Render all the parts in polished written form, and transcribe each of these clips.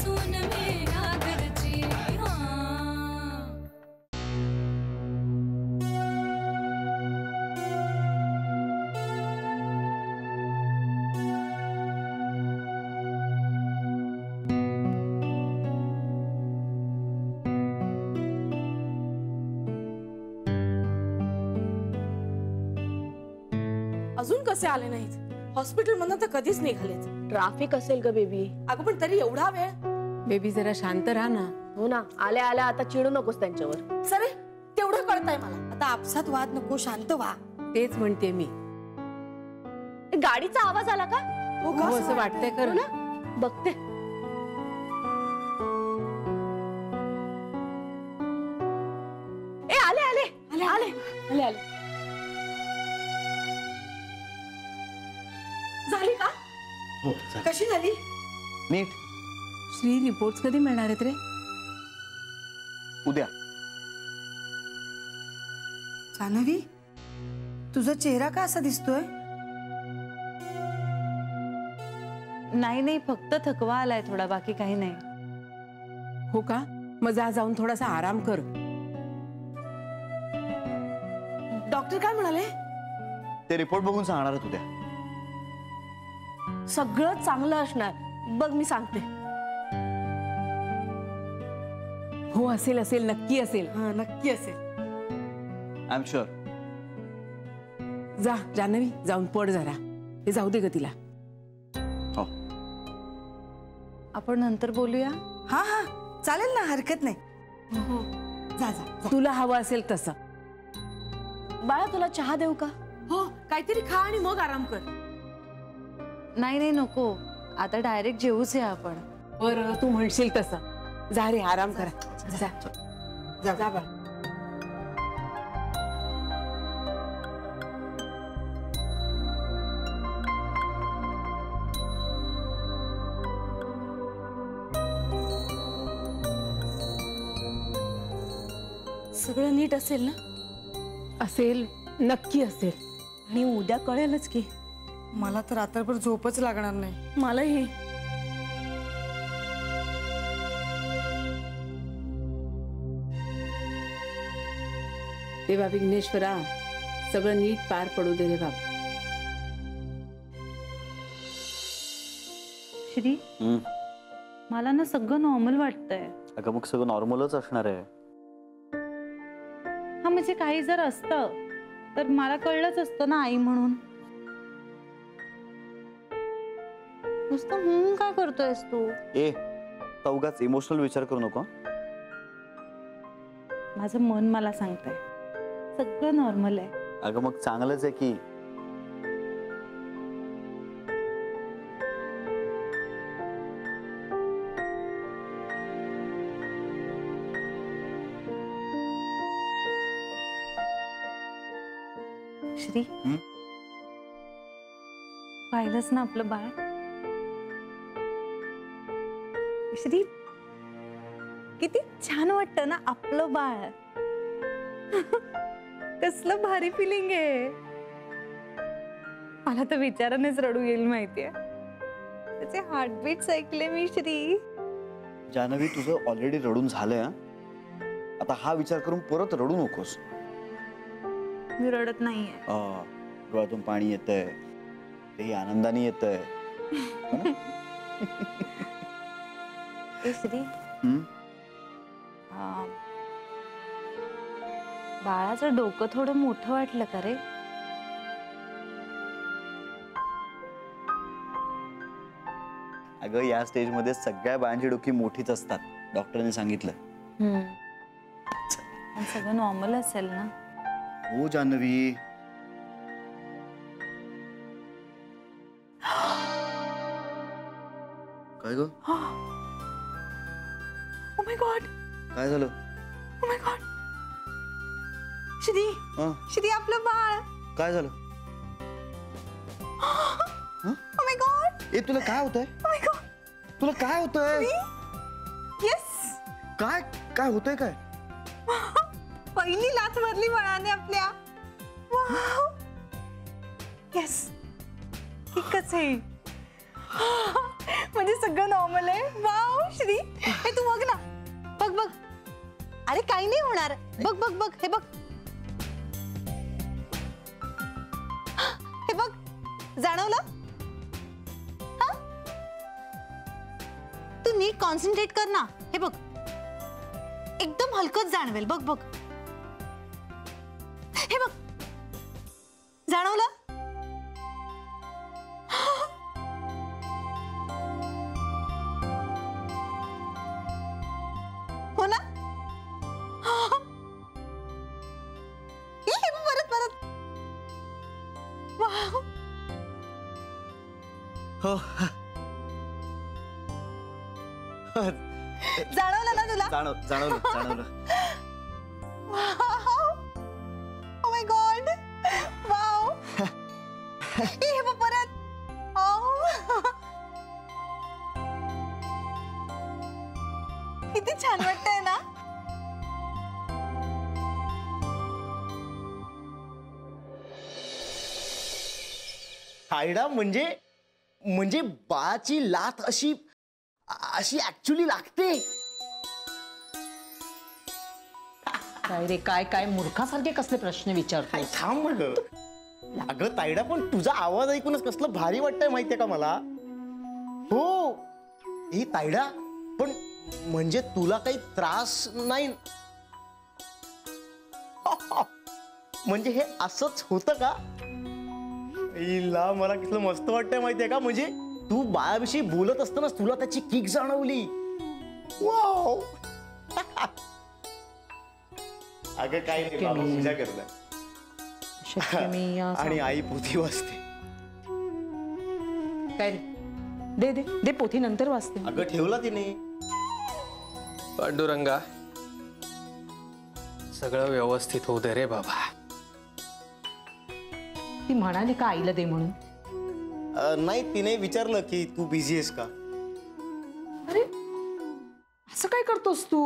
सून मेरा घरची अजून कसे आले नाहीत? हॉस्पिटल मधून तर कधीच निघालेत. ट्रॅफिक असेल ग बेबी. अगं पण तरी एवढा वेळ? बेबी जरा शांत राहा ना. हो ना, आल्या आल्या आता चिडू नकोस त्यांच्यावर. सरे तेवढं कळतंय मला. आता आपसात वाद नको, शांत व्हा. तेच म्हणते मी. गाडीचा आवाज आला का? हो हो असं वाटतंय कर ना, बघते. ए आले आले आले आले आले आले. झाली का? हो कशी झाली? नीट. श्री रिपोर्ट्स कधी मिळणार आहेत रे? उद्या. जान्हवी, तुझा चेहरा का असा दिसतोय? नाही नाही, फक्त थकवा आलाय थोडा, बाकी काही नाही. हो का? मग जा, जाऊन थोडासा आराम कर. डॉक्टर काय म्हणाले? ते रिपोर्ट बघून सांगणार आहेत उद्या. सगळं चांगलं असणार बघ, मी सांगते. हो असेल असेल, नक्की असेल. हा नक्की असेल. I am sure. जा जान्हवी, जाऊन पड जरा. हे जाऊ दे ग तिला. हो. आपण नंतर बोलूया. हा हा चालेल ना, हरकत नाही. हो. जा जा. तुला हवं असेल तसं. बाळा तुला चहा देऊ का? हो, काहीतरी खा आणि मग आराम कर. नाही नाही नको, आता डायरेक्ट जेवूच या आपण. बरं तू म्हणशील तसं. जा रे, आराम करा. जा जा जा बा. सगळं नीट असेल ना? असेल, नक्की असेल. आणि उद्या कळेलच की. मला तर रात्रभर झोपच लागणार नाही. मलाही. देवा विघ्नेश्वरा, सगळं नीट पार पडू दे रे बाबा. श्री, मला ना सगळं नॉर्मल वाटतंय. अगं मग सगळं नॉर्मलच असणार आहे. हा म्हणजे काही जर असतं तर मला कळलंच असतं ना आई म्हणून. नुसतं काय करतोयस तू? ए उगाच इमोशनल विचार करू नको. माझं मन मला सांगतंय सगळं नॉर्मल आहे. अगं मग चांगलंच आहे की. श्री, पाहिलंच ना आपलं बाळ? श्री, किती छान वाटतं ना आपलं बाळ. कसलं भारी फिलिंग आहे. मला तर विचारानेच रडू येईल माहितीये. त्याचे हार्टबीट्स ऐकले मी. श्री, जान्हवी, तुझं ऑलरेडी रडून झालंय. आता हा विचार करून परत रडू नकोस. मी रडत नाहीये. डोळ्यातून पाणी येतंय, तेही आनंदाने येतंय. श्री, बाळाचं डोकं थोडं मोठं वाटलं का रे? अगं या स्टेज मध्ये सगळ्या बाळांची डोकी मोठीच असतात, डॉक्टरने सांगितलं. सगळं नॉर्मल असेल ना? हो जान्हवी. काय ग? Oh my God. काय झालं? Oh my God. Shri, Shri आपलं बाळ. काय झालं? Oh my God. ए तुला काय होतंय? Oh my God. तुला काय होतंय? येस. काय काय होतंय? काय पहिली लाथ मारली बाळाने आपल्या. वाव. येस, ठीकच आहे. म्हणजे सगळं नॉर्मल आहे. वाव श्री. अरे काही नाही होणार. बघ बघ बघ, हे बघ, हे बघ, जाणवलं? हा? तू नीट कॉन्सन्ट्रेट कर ना. हे बघ, एकदम हलकच जाणवेल. बघ बघ, हे बघ, जाणवलं? हो ना? परत परत. वाव. हो जाणवलं ना तुला? जाणवलं जाणवलं. Oh my God. वाव. हे बघ परत. किती छान वाटतंय ना? आयडा म्हणजे बाळाची लाथ अशी अशी ऍक्च्युली लागते. काय रे काय काय मूर्खासारखे कसले प्रश्न विचारतो. थांब ग. अगं तायडा, पण तुझा आवाज ऐकूनच कसलं भारी वाटतंय माहितीये का मला. हो ही तायडा, पण म्हणजे तुला काही त्रास नाही? म्हणजे हे असंच होतं का? इला मला कसलं मस्त वाटतंय माहितीये का. म्हणजे तू बाळाविषयी बोलत असतानाच तुला त्याची किक जाणवली. वाव. अगं काही नाही, बाबा पूजा करताय शक्य मी आणि आई पोथी वाचते. काय रे? दे दे दे, पोथी नंतर वाचते. अगं ठेवला तिने. पांडुरंगा, सगळं व्यवस्थित होऊ दे रे बाबा. ती म्हणाली का आईला दे म्हणून? नाही, तिने विचारलं की तू बिझी आहेस का. अरे असं काय करतोस तू?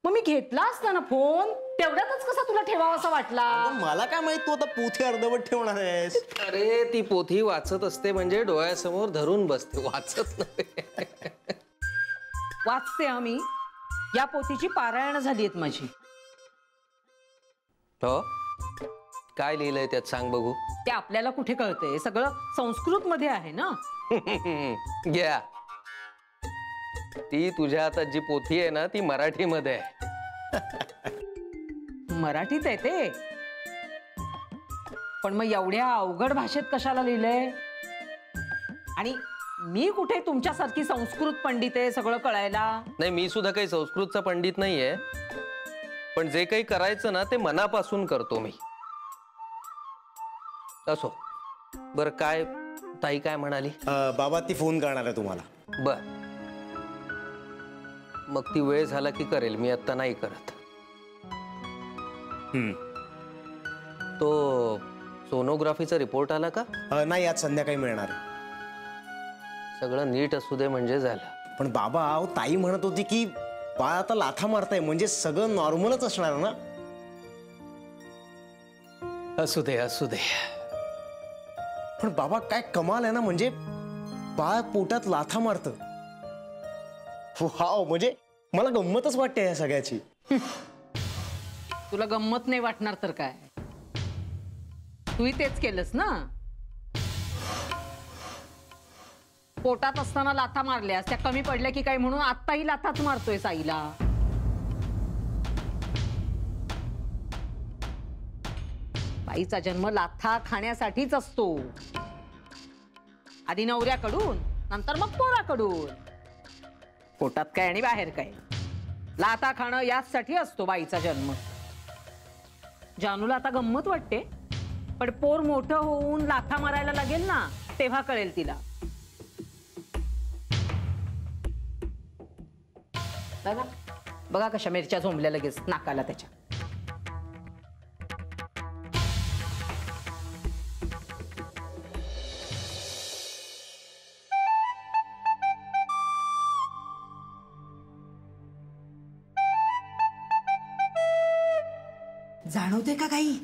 मग मी घेतला असता ना फोन, तेवढ्यातच कसा तुला ठेवावा असा वाटला? मला काय माहित तू आता पोथी अर्धवट ठेवणार आहेस. अरे ती पोथी वाचत असते म्हणजे डोळ्यासमोर धरून बसते, वाचत नाही. वाचते आम्ही. या पोथीची पारायण झाली आहेत माझी. हो, काय लिहिलंय त्यात सांग बघू. ते आपल्याला कुठे कळतंय, सगळं संस्कृत मध्ये आहे ना. घ्या, ती तुझ्या हातात जी पोथी आहे ना ती मराठीमध्ये आहे. मराठीत आहे ते, पण मग एवढ्या अवघड भाषेत कशाला लिहिलंय? आणि मी कुठे तुमच्यासारखी संस्कृत पंडित आहे सगळं कळायला? नाही, मी सुद्धा काही संस्कृतचा पंडित नाहीये, पण जे काही करायचं ना ते मनापासून करतो मी. असो, बर, काय ताई काय म्हणाली? बाबा ती फोन करणार आहे तुम्हाला. बर, मग ती वेळ झाला की करेल, मी आता नाही करत. तो सोनोग्राफीचा रिपोर्ट आला का? नाही, आज संध्याकाळी मिळणार आहे. सगळं नीट असू दे म्हणजे झालं. पण बाबा, ताई म्हणत होती की बाळ आता लाथा मारताय, म्हणजे सगळं नॉर्मलच असणार ना. असू दे असू दे. पण बाबा काय कमाल आहे ना, म्हणजे बाळ पोटात लाथा मारत. वाव, म्हणजे मला गंमतच वाटते या सगळ्याची. तुला गंमत नाही वाटणार तर काय, तूही तेच केलंस ना. पोटात असताना लाथा मारल्यास त्या कमी पडल्या की काय म्हणून आत्ताही लाथाच मारतोय आईला. बाईचा जन्म लाथा खाण्यासाठीच असतो, आधी नवऱ्याकडून, नंतर मग पोराकडून. पोटात काय आणि बाहेर काय, लाथा खाणं यासाठी असतो बाईचा जन्म. जानूला आता गंमत वाटते, पण पोर मोठं होऊन लाथा मारायला लागेल ना, तेव्हा कळेल तिला. बघा बघा कशा मिरच्या झोंबल्या लगेच नाकाला त्याच्या. जाणवते का काही?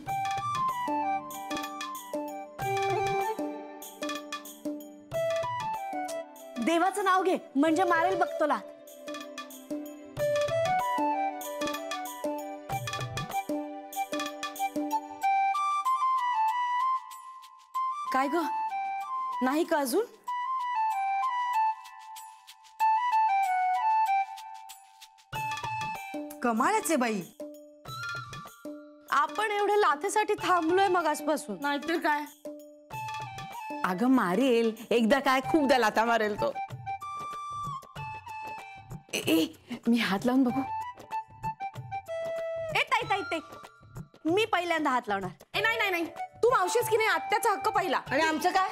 देवाचं नाव घे म्हणजे मारेल बघ तुला. काय ग नाही का अजून? कमालच आहे बाई. आपण एवढ्या लाथेसाठी थांबलोय मगासपासून. नाहीतर काय. अगं मारेल एकदा काय खूपदा लाथा मारेल तो. ए मी हात लावून बघू. ए ताई ताई ताई, मी पहिल्यांदा हात लावणार. ए नाही नाही नाही, तू मावशीस की नाही, आत्याचा हक्क पहिला. आणि आमचं काय?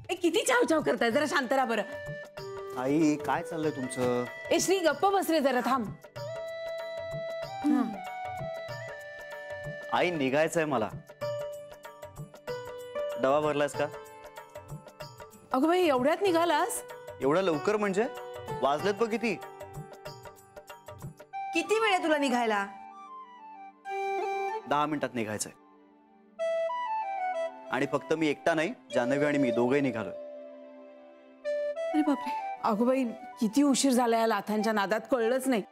ए किती चाव करताय, जरा शांत राहा बरं. आई काय चाललंय तुमचं? ए श्री गप्प बस रे जरा, थांब. आई निघायचंय मला. डबा भरलायस का? अगं बाई एवढ्यात निघालास? एवढं लवकर म्हणजे? वाजलेत बघ किती. किती वेळ आहे तुला निघायला? 10 मिनिटात निघायचंय. आणि फक्त मी एकटा नाही, जान्हवी आणि मी दोघंही निघालोय. अरे बापरे. अगं बाई किती उशीर झाला या लाथांच्या नादात, कळलंच नाही.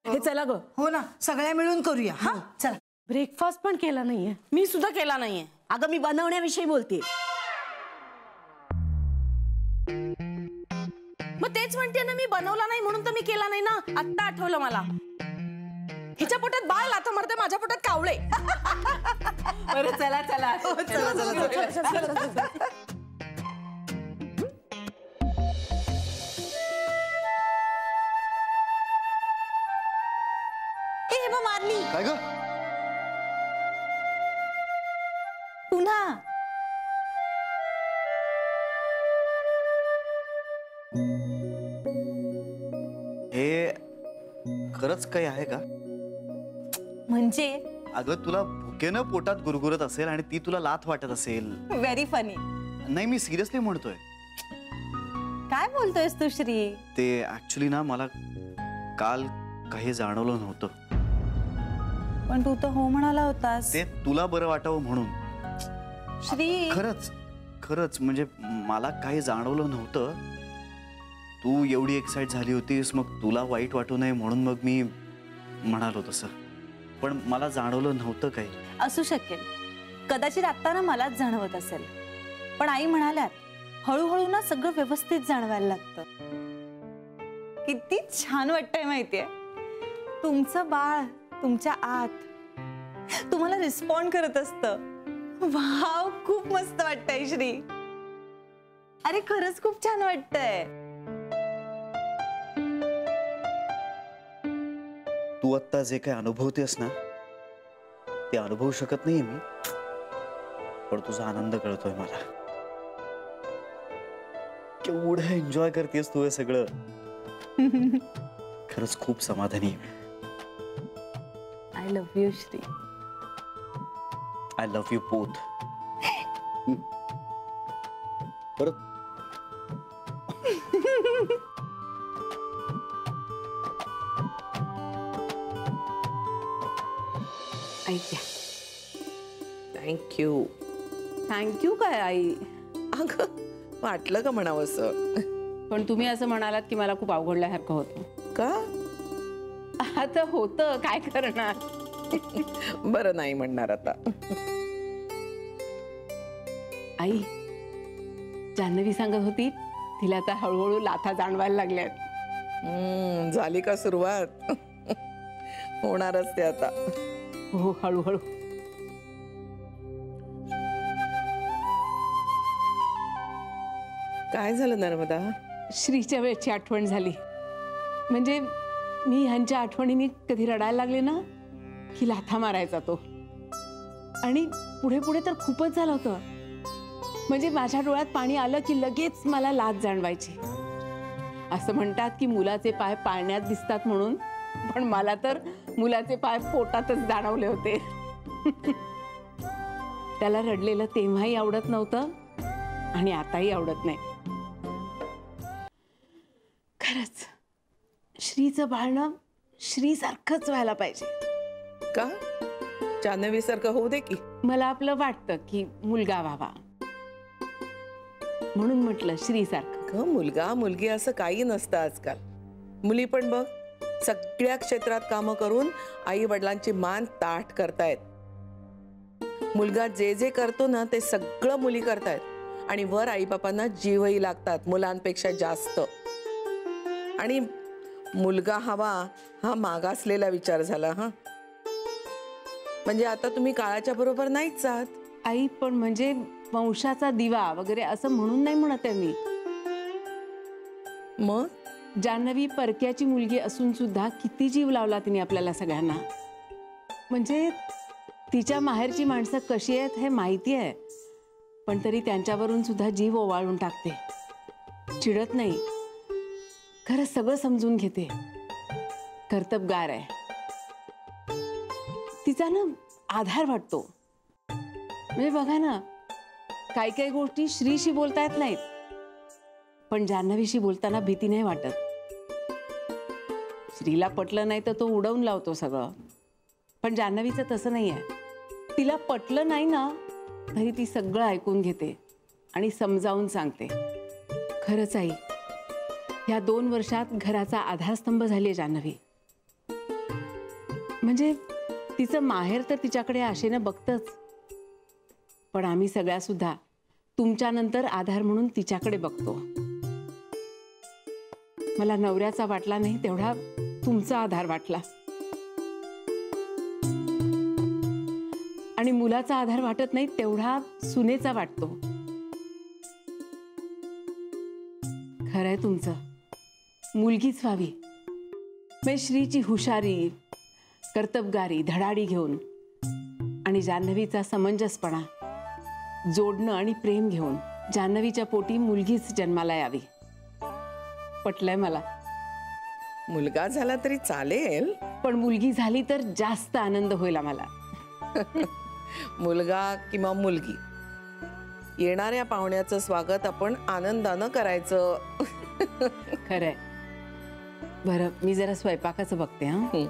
हे चला ग. हो ना, सगळ्या मिळून करूया. हा चला. ब्रेकफास्ट पण केला नाहीये. मी सुद्धा केला नाहीये. अगं मी बनवण्याविषयी बोलते. मग तेच म्हणते ना, मी बनवला नाही म्हणून तर मी केला नाही ना. आत्ता आठवलं मला. हिच्या पोटात बाळ लाथा मारते, माझ्या पोटात कावळे. बरं चला चला. हे बघ मारली काय ग? पुन्हा. हे खरंच काही आहे का? म्हणजे अगं तुला भुकेनं पोटात गुरगुरत असेल आणि ती तुला लाथ वाटत असेल. Very funny. नाही मी सिरियसली म्हणतोय. काय बोलतोयस तू श्री? ते ऍक्च्युली ना मला काल काही जाणवलं नव्हतं. पण तू तर हो म्हणाला होतास. ते तुला बरं वाटावं म्हणून. श्री खरंच खरंच म्हणजे मला काही जाणवलं नव्हतं. तू एवढी एक्साइट झाली होतीस, मग तुला वाईट वाटू नये म्हणून मग मी म्हणालो तसं. पण मला जाणवलं नव्हतं काही. असू शकेल, कदाचित आता ना मलाच जाणवत असेल. पण आई म्हणाल्यात हळूहळू ना सगळं व्यवस्थित जाणवायला लागतं. किती छान वाटतंय माहितीये, तुमचं बाळ तुमच्या आत तुम्हाला रिस्पॉन्ड करत असतं. वाव, खूप मस्त वाटतंय श्री. अरे खरंच खूप छान वाटतंय. तू आता जे काही अनुभवतेस ना ते अनुभवू शकत नाहीये मी, पण तुझा आनंद कळतोय मला. केवढं एन्जॉय करतेस तू हे सगळं. खरंच खूप समाधानी आहे. I love you Shri. I love you both. परत ऐक. थँक्यू. थँक्यू काय आई? अगं वाटलं का म्हणावं असं? पण तुम्ही असं म्हणालात की मला खूप अवघडल्यासारखं होतं का? आता होतं, काय करणार. बरं नाही म्हणणार आता. आई जान्हवी सांगत होती तिला आता हळूहळू लाथा जाणवायला लागल्यात. झाली का सुरुवात? होणारच ते आता. हो हळूहळू. काय झालं नर्मदा? श्रीच्या वेळची आठवण झाली. म्हणजे मी ह्यांच्या आठवणीने कधी रडायला लागले ना की लाथा मारायचा तो. आणि पुढे पुढे तर खूपच झालं होतं. म्हणजे माझ्या डोळ्यात पाणी आलं की लगेच मला लाथ जाणवायची. असं म्हणतात की मुलाचे पाय पाळण्यात दिसतात म्हणून, पण मला तर मुलाचे पाय पोटातच जाणवले होते. त्याला रडलेलं तेव्हाही आवडत नव्हतं आणि आताही आवडत नाही. खरंच श्रीचं बाळणं श्रीसारखंच व्हायला पाहिजे का? जान्हवी सारखं होऊ दे की. मला आपलं वाटतं की मुलगा व्हावा म्हणून म्हटलं श्रीसारखं. मुलगा मुलगी असं काही नसतं आजकाल. मुली पण बघ सगळ्या क्षेत्रात कामं करून आई वडिलांची मान ताठ करतायत. मुलगा जे जे करतो ना ते सगळं मुली करतायत आणि वर आईबापांना जीवही लागतात मुलांपेक्षा जास्त. आणि मुलगा हवा हा मागासलेला विचार झाला. हा म्हणजे आता तुम्ही काळाच्या बरोबर नाहीच जात. आई पण म्हणजे वंशाचा दिवा वगैरे असं म्हणून नाही म्हणत आहे मी. मग जान्हवी परक्याची मुलगी असून सुद्धा किती जीव लावला तिने आपल्याला सगळ्यांना. म्हणजे तिच्या माहेरची माणसं कशी आहेत हे माहिती आहे, पण तरी त्यांच्यावरून सुद्धा जीव ओवाळून टाकते. चिडत नाही, खरं सगळं समजून घेते. कर्तबगार आहे. तिचा ना आधार वाटतो. म्हणजे बघा ना, काही काही गोष्टी श्रीशी बोलता येत नाहीत, पण जान्हवीशी बोलताना भीती नाही वाटत. श्रीला पटलं नाही तर तो उडवून लावतो सगळं, पण जान्हवीचं तसं नाही आहे. तिला पटलं नाही ना तरी ती सगळं ऐकून घेते आणि समजावून सांगते. खरंच आई, या 2 वर्षात घराचा आधारस्तंभ झाली आहे जान्हवी. म्हणजे तिचं माहेर तर तिच्याकडे आशेनं बघतच, पण आम्ही सगळ्या सुद्धा तुमच्यानंतर आधार म्हणून तिच्याकडे बघतो. मला नवऱ्याचा वाटला नाही तेवढा तुमचा आधार वाटला, आणि मुलाचा आधार वाटत नाही तेवढा सुनेचा वाटतो. खरंय तुमचं, मुलगीच व्हावी. मी श्रीची हुशारी, कर्तबगारी, धडाडी घेऊन आणि जान्हवीचा समंजसपणा, जोडणं आणि प्रेम घेऊन जान्हवीच्या पोटी मुलगीच जन्माला यावी. पटलंय मला. मुलगा झाला तरी चालेल, पण मुलगी झाली तर जास्त आनंद होईल आम्हाला. मुलगा किंवा मुलगी, येणाऱ्या पाहुण्याचं स्वागत आपण आनंदानं करायचं. खरंय. बरं, मी जरा स्वयंपाकाचं बघते. हा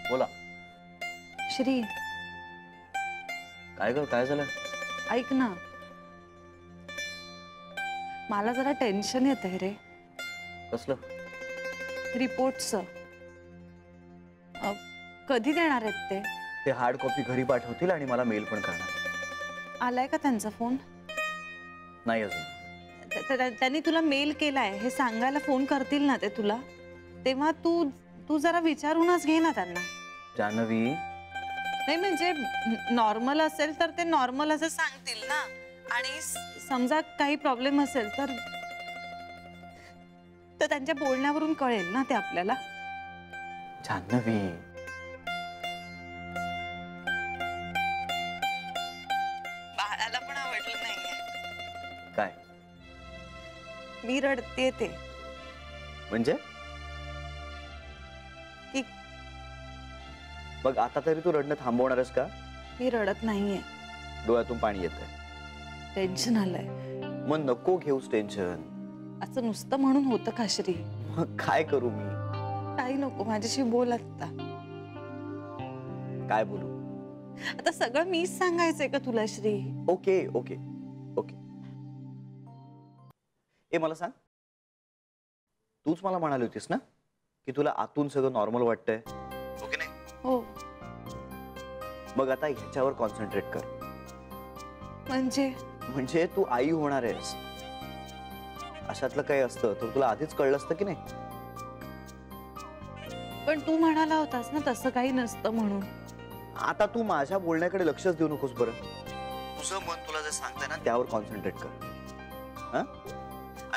बोला. श्री, काय ग, काय झालं? ऐक ना, मला जरा टेन्शन येत आहे रे. कसलं? रिपोर्टचं. कधी देणार आहेत ते? ते हार्ड कॉपी घरी पाठवतील आणि मला मेल पण करणार. आलाय का त्यांचा फोन? नाही अजून. त्यांनी तुला मेल केलाय हे सांगायला फोन करतील ना ते तुला, तेव्हा तू जरा विचारूनच घे ना त्यांना. जान्हवी, नाही म्हणजे नॉर्मल असेल तर ते नॉर्मल असं सांगतील ना, आणि समजा काही प्रॉब्लेम असेल तर त्यांच्या बोलण्यावरून कळेल ना ते आपल्याला. जान्हवी, बाळाला पण आवडलं नाहीये. काय? मी रडते ते. म्हणजे की मग आता तरी तू रडणं थांबवणारस का? मी रडत नाहीये, डोळ्यातून पाणी येतंय. टेन्शन आलंय. मग नको घेऊस टेन्शन. असं नुसतं म्हणून होतं का श्री? मग काय करू मी? काही नको, माझ्याशी बोल आता. काय बोलू? आता सगळं मीच सांगायचंय का तुला श्री? Okay okay okay. ए मला सांग, तूच मला म्हणाली होतीस ना की तुला आतून सगळं नॉर्मल वाटतंय, ओके नाही? हो. मग आता ह्याच्यावर कॉन्सन्ट्रेट कर. म्हणजे तू आई होणार आहेस. अशातलं काही असतं तर तुला आधीच कळलं असतं की नाही? पण तू म्हणाला होतास ना तसं काही नसतं म्हणून. आता तू माझ्या बोलण्याकडे लक्षच देऊ नकोस बरं. तुझं मन तुला जे सांगतंय ना त्यावर कॉन्सन्ट्रेट कर. हा?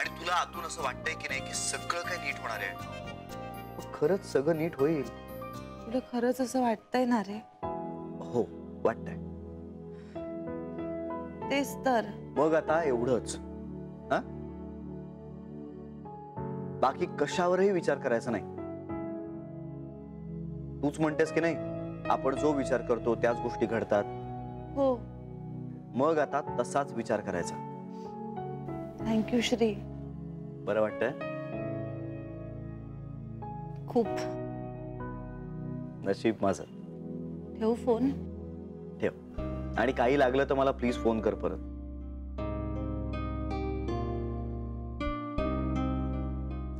आणि तुला आतून असं वाटतंय की नाही की सगळं काही नीट होणार आहे. खरंच सगळं नीट होईल. तुला खरंच असं वाटतंय ना रे? हो वाटतंय. तेच तर. मग आता एवढंच. हा, बाकी कशावरही विचार करायचा नाही. तूच म्हणतेस की नाही आपण जो विचार करतो त्याच गोष्टी घडतात. हो. मग आता तसाच विचार करायचा. थँक्यू श्री. बरं वाटतंय? खूप. नशीब माझं. ठेवू फोन? ठेव. आणि काही लागलं तर मला प्लीज फोन कर परत.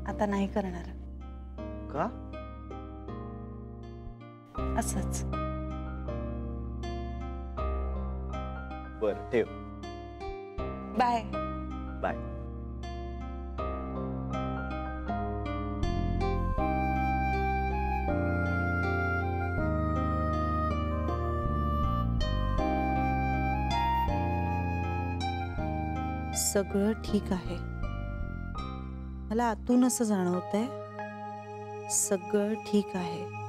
आता नाही करणार. का? असंच. बर ठेव. बाय. बाय. सगळं ठीक आहे. मला आतून असं जाणवतंय सगळं ठीक आहे.